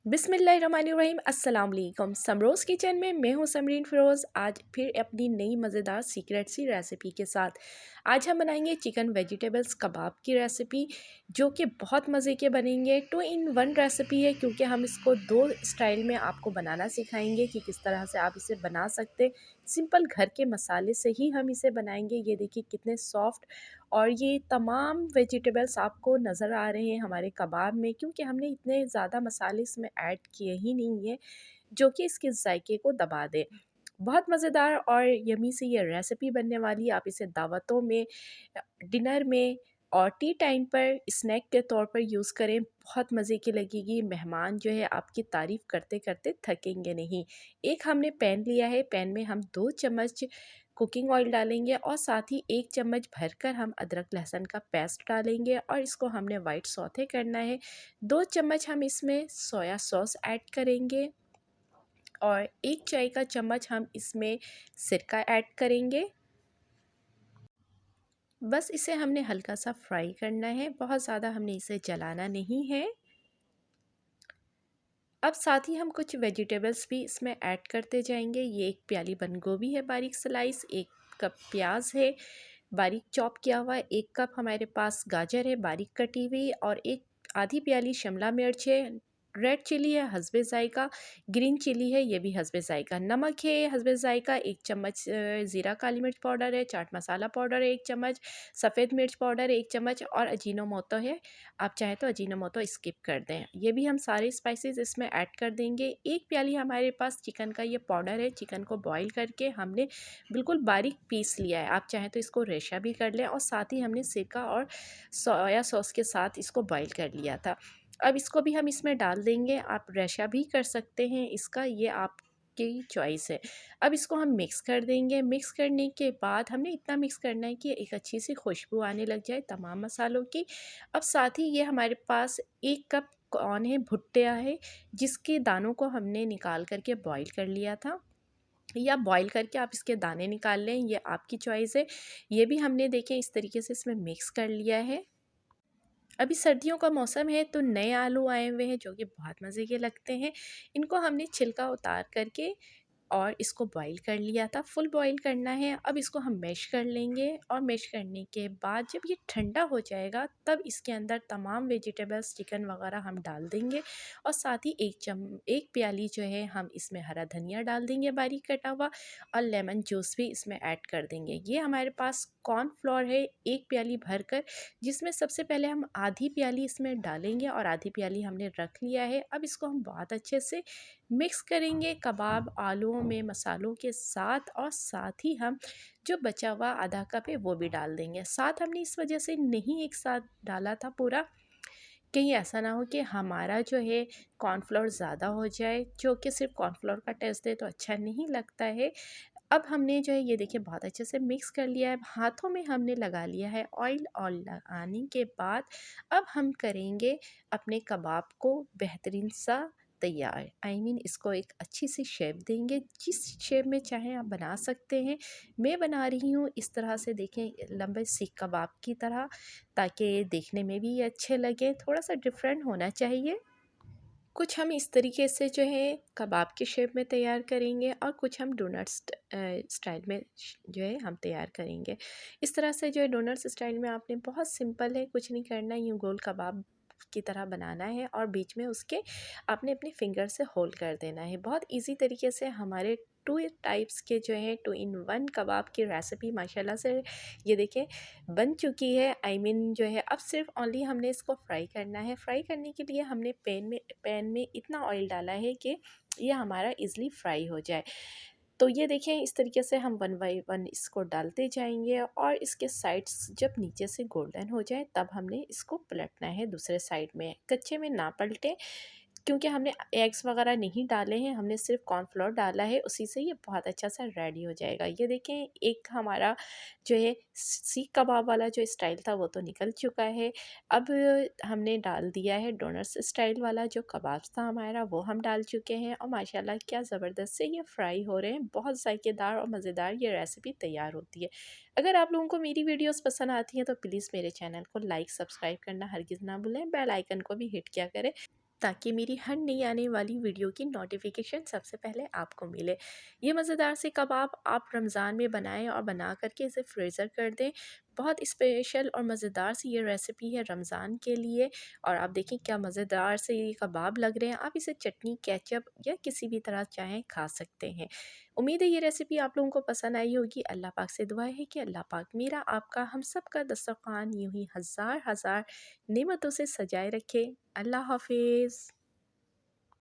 बिस्मिल्लाहिर्रहमानिर्रहीम अस्सलाम वालेकुम। समरोज़ किचन में मैं हूँ समरीन फ़िरोज़। आज फिर अपनी नई मज़ेदार सीक्रेट सी रेसिपी के साथ आज हम बनाएंगे चिकन वेजिटेबल्स कबाब की रेसिपी, जो कि बहुत मज़े के बनेंगे। 2 इन 1 रेसिपी है, क्योंकि हम इसको 2 स्टाइल में आपको बनाना सिखाएंगे कि किस तरह से आप इसे बना सकते। सिंपल घर के मसाले से ही हम इसे बनाएंगे। ये देखिए कितने सॉफ्ट और ये तमाम वेजिटेबल्स आपको नज़र आ रहे हैं हमारे कबाब में, क्योंकि हमने इतने ज़्यादा मसाले इसमें ऐड किए ही नहीं है जो कि इसके जायके को दबा दे। बहुत मज़ेदार और यमी सी ये रेसिपी बनने वाली है। आप इसे दावतों में, डिनर में और टी टाइम पर स्नैक के तौर पर यूज़ करें। बहुत मज़े की लगेगी। मेहमान जो है आपकी तारीफ़ करते करते थकेंगे नहीं। एक हमने पैन लिया है, पैन में हम 2 चम्मच कुकिंग ऑयल डालेंगे और साथ ही 1 चम्मच भरकर हम अदरक लहसुन का पेस्ट डालेंगे और इसको हमने वाइट सौते करना है। 2 चम्मच हम इसमें सोया सॉस ऐड करेंगे और 1 चाय का चम्मच हम इसमें सिरका ऐड करेंगे। बस इसे हमने हल्का सा फ्राई करना है, बहुत ज़्यादा हमने इसे जलाना नहीं है। अब साथ ही हम कुछ वेजिटेबल्स भी इसमें ऐड करते जाएंगे। ये 1 प्याली बंद गोभी है बारीक स्लाइस, 1 कप प्याज है बारीक चॉप किया हुआ, 1 कप हमारे पास गाजर है बारीक कटी हुई और 1 आधी प्याली शिमला मिर्च है। रेड चिली है हस्बे ज़ायका, ग्रीन चिली है ये भी हस्बे ज़ायका, नमक है हस्बे ज़ायका, 1 चम्मच ज़ीरा काली मिर्च पाउडर है, चाट मसाला पाउडर है 1 चम्मच, सफ़ेद मिर्च पाउडर है 1 चम्मच और अजीनोमोटो है। आप चाहें तो अजीनोमोटो स्किप कर दें। ये भी हम सारे स्पाइसेस इसमें ऐड कर देंगे। 1 प्याली हमारे पास चिकन का ये पाउडर है। चिकन को बॉईल करके हमने बिल्कुल बारीक पीस लिया है। आप चाहें तो इसको रेशा भी कर लें और साथ ही हमने सिरका और सोया सॉस के साथ इसको बॉईल कर लिया था। अब इसको भी हम इसमें डाल देंगे। आप रेशा भी कर सकते हैं इसका, ये आपकी चॉइस है। अब इसको हम मिक्स कर देंगे। मिक्स करने के बाद हमने इतना मिक्स करना है कि एक अच्छी सी खुशबू आने लग जाए तमाम मसालों की। अब साथ ही ये हमारे पास 1 कप कॉर्न है, भुट्टा है, जिसके दानों को हमने निकाल कर के बॉईल कर लिया था, या बॉईल करके आप इसके दाने निकाल लें, ये आपकी चॉइस है। ये भी हमने देखें इस तरीके से इसमें मिक्स कर लिया है। अभी सर्दियों का मौसम है तो नए आलू आए हुए हैं जो कि बहुत मज़े के लगते हैं। इनको हमने छिलका उतार करके और इसको बॉईल कर लिया था। फुल बॉईल करना है। अब इसको हम मैश कर लेंगे और मैश करने के बाद जब ये ठंडा हो जाएगा तब इसके अंदर तमाम वेजिटेबल्स चिकन वगैरह हम डाल देंगे और साथ ही 1 प्याली जो है हम इसमें हरा धनिया डाल देंगे बारीक कटा हुआ और लेमन जूस भी इसमें ऐड कर देंगे। ये हमारे पास कॉर्नफ्लोर है 1 प्याली भरकर, जिसमें सबसे पहले हम आधी प्याली इसमें डालेंगे और आधी प्याली हमने रख लिया है। अब इसको हम बहुत अच्छे से मिक्स करेंगे कबाब आलूओं में मसालों के साथ और साथ ही हम जो बचा हुआ आधा कप है वो भी डाल देंगे। साथ हमने इस वजह से नहीं एक साथ डाला था पूरा, कहीं ऐसा ना हो कि हमारा जो है कॉर्नफ्लोर ज़्यादा हो जाए, जो कि सिर्फ कॉर्नफ्लोर का टेस्ट दे तो अच्छा नहीं लगता है। अब हमने जो है ये देखिए बहुत अच्छे से मिक्स कर लिया है। हाथों में हमने लगा लिया है ऑयल और लगाने के बाद अब हम करेंगे अपने कबाब को बेहतरीन सा तैयार। इसको एक अच्छी सी शेप देंगे, जिस शेप में चाहें आप बना सकते हैं। मैं बना रही हूँ इस तरह से, देखें लंबे सीख कबाब की तरह, ताकि देखने में भी ये अच्छे लगे। थोड़ा सा डिफरेंट होना चाहिए। कुछ हम इस तरीके से जो है कबाब के शेप में तैयार करेंगे और कुछ हम डोनट्स स्टाइल में जो है हम तैयार करेंगे। इस तरह से जो है डोनट्स स्टाइल में आपने बहुत सिंपल है, कुछ नहीं करना, यूँ गोल कबाब की तरह बनाना है और बीच में उसके आपने अपने फिंगर से होल कर देना है। बहुत इजी तरीके से हमारे 2 टाइप्स के जो है 2 इन 1 कबाब की रेसिपी माशाल्लाह से ये देखें बन चुकी है। जो है अब सिर्फ ओनली हमने इसको फ्राई करना है। फ्राई करने के लिए हमने पैन में इतना ऑयल डाला है कि ये हमारा इजली फ्राई हो जाए। तो ये देखें इस तरीके से हम 1 बाय 1 इसको डालते जाएंगे और इसके साइड्स जब नीचे से गोल्डन हो जाए तब हमने इसको पलटना है दूसरे साइड में। कच्चे में ना पलटे, क्योंकि हमने एग्स वगैरह नहीं डाले हैं, हमने सिर्फ कॉर्नफ्लोर डाला है, उसी से ये बहुत अच्छा सा रेडी हो जाएगा। ये देखें एक हमारा जो है सीख कबाब वाला जो स्टाइल था वो तो निकल चुका है। अब हमने डाल दिया है डोनट्स स्टाइल वाला जो कबाब था हमारा, वो हम डाल चुके हैं और माशाल्लाह क्या ज़बरदस्त से ये फ्राई हो रहे हैं। बहुत जायकेदार और मज़ेदार ये रेसिपी तैयार होती है। अगर आप लोगों को मेरी वीडियोस पसंद आती हैं तो प्लीज़ मेरे चैनल को लाइक सब्सक्राइब करना हरगिज़ ना भूलें। बेल आइकन को भी हिट किया करें ताकि मेरी हर नई आने वाली वीडियो की नोटिफिकेशन सबसे पहले आपको मिले। ये मज़ेदार से कबाब आप रमज़ान में बनाएं और बना करके इसे फ्रीज़र कर दें। बहुत स्पेशल और मज़ेदार सी ये रेसिपी है रमज़ान के लिए। और आप देखें क्या मज़ेदार से ये कबाब लग रहे हैं। आप इसे चटनी, केचप या किसी भी तरह चाहें खा सकते हैं। उम्मीद है ये रेसिपी आप लोगों को पसंद आई होगी। अल्लाह पाक से दुआ है कि अल्लाह पाक मेरा, आपका, हम सब का दस्तरखान यूँ ही हज़ार हज़ार नेमतों से सजाए रखे। अल्लाह हाफ़िज़।